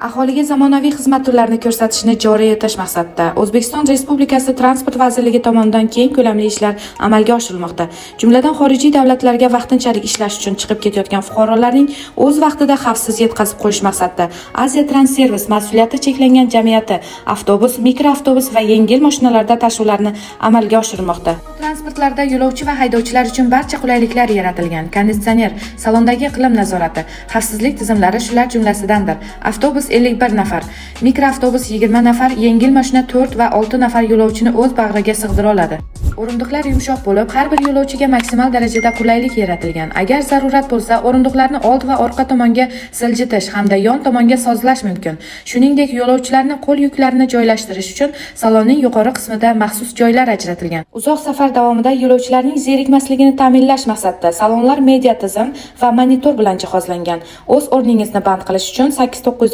Aholiga zamonaviy xizmat turlarini ko'rsatishni joriy etish maqsadida O'zbekiston Respublikasi Transport vazirligi tomonidan keng ko'lamli ishlar amalga oshirilmoqda. Jumladan, xorijiy davlatlarga vaqtinchalik ishlash uchun chiqib ketayotgan fuqarolarning o'z vaqtida xavfsiz yetkazib qo'yish maqsadida Asia Transervis mas'uliyati cheklangan jamiyati avtobus, mikroavtobus va yengil mashinalarda tashuvlarni amalga oshirmoqda. Transportlarda yo'lovchi va haydovchilar uchun barcha qulayliklar yaratilgan. Konditsioner, salondagi iqlim nazorati, xavfsizlik tizimlari shular jumlasidandir. Avtobus 51 nafar, mikroavtobus 20 nafar, yengil mashina 4 va 6 nafar yo'lovchini o'z bag'riga sig'dira oladi. O'rindiqlar yumshoq bo'lib, har bir yo'lovchiga maksimal darajada qulaylik yaratilgan. Agar zarurat bo'lsa, o'rindiqlarni old va orqa tomonga siljitish hamda yon tomonga sozlash mumkin. Shuningdek, yo'lovchilarni qo'l yuklarini joylashtirish uchun salonning yuqori qismida maxsus joylar ajratilgan. Uzoq safar davomida yo'lovchilarning zerikmasligini ta'minlash maqsadida salonlar media tizim va monitor bilan jihozlangan. O'z o'rningizni band qilish uchun 89